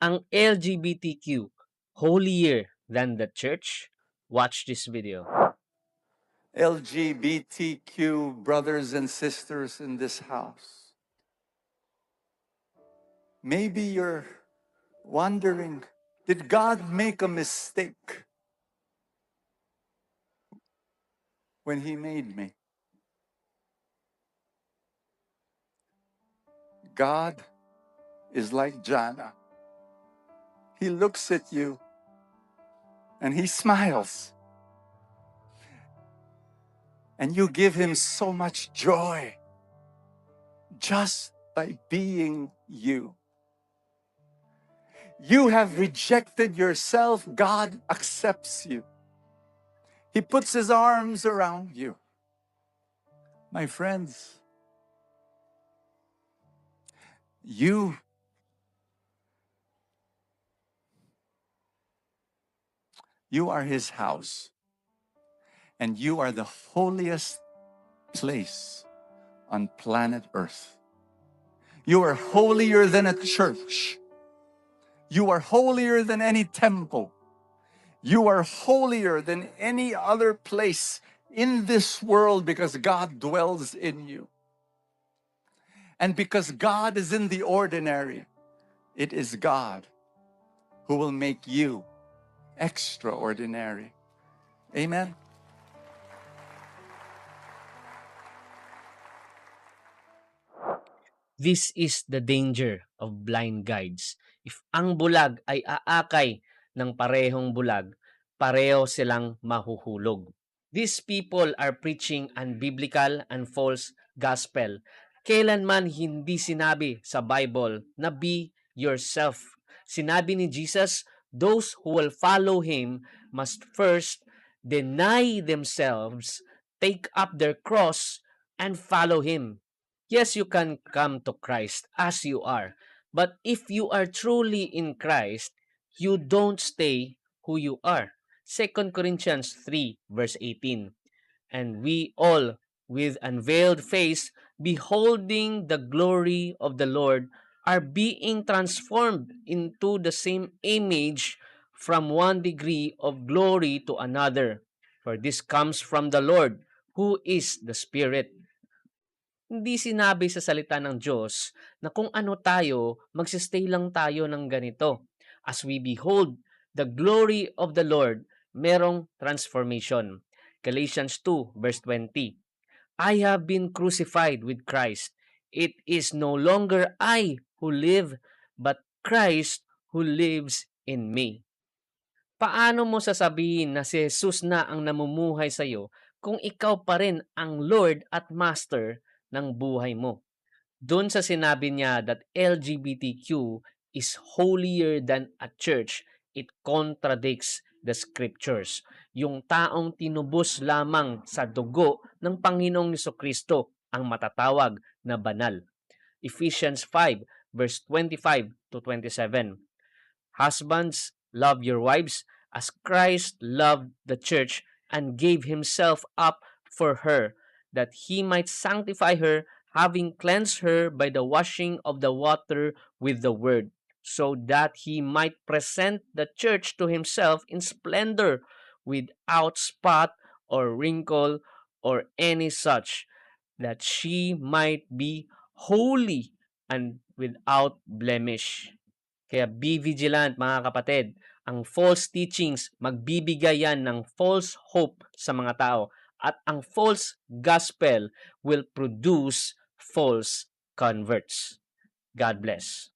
ang LGBTQ holier than the church? Watch this video. LGBTQ brothers and sisters in this house. Maybe you're wondering, did God make a mistake when He made me? God is like Jana. He looks at you and He smiles. And you give Him so much joy just by being you. You have rejected yourself, God accepts you. He puts His arms around you. My friends, you are His house, and you are the holiest place on planet Earth. You are holier than a church. You are holier than any temple. You are holier than any other place in this world because God dwells in you. And because God is in the ordinary, it is God who will make you extraordinary. Amen. This is the danger of blind guides. If ang bulag ay aakay ng parehong bulag, pareho silang mahuhulog. These people are preaching unbiblical and false gospel. Kailanman hindi sinabi sa Bible na be yourself. Sinabi ni Jesus, those who will follow Him must first deny themselves, take up their cross, and follow Him. Yes, you can come to Christ as you are. But if you are truly in Christ, you don't stay who you are. 2 Corinthians 3 verse 18. And we all, with unveiled face, beholding the glory of the Lord, are being transformed into the same image from one degree of glory to another. For this comes from the Lord, who is the Spirit. Hindi sinabi sa salita ng Diyos na kung ano tayo, magsistay lang tayo ng ganito. As we behold the glory of the Lord, merong transformation. Galatians 2 verse 20. I have been crucified with Christ. It is no longer I who live, but Christ who lives in me. Paano mo sasabihin na si Jesus na ang namumuhay sa iyo kung ikaw pa rin ang Lord at Master ng buhay mo? Doon sa sinabi niya that LGBTQ is holier than a church, it contradicts the scriptures. Yung taong tinubos lamang sa dugo ng Panginoong Kristo ang matatawag na banal. Ephesians 5 verse 25 to 27. Husbands, love your wives as Christ loved the church and gave himself up for her, that he might sanctify her, having cleansed her by the washing of the water with the word, so that he might present the church to himself in splendor, without spot or wrinkle or any such, that she might be holy and without blemish. Kaya be vigilant mga kapatid. Ang false teachings, magbibigay yan ng false hope sa mga tao. At ang false gospel will produce false converts. God bless.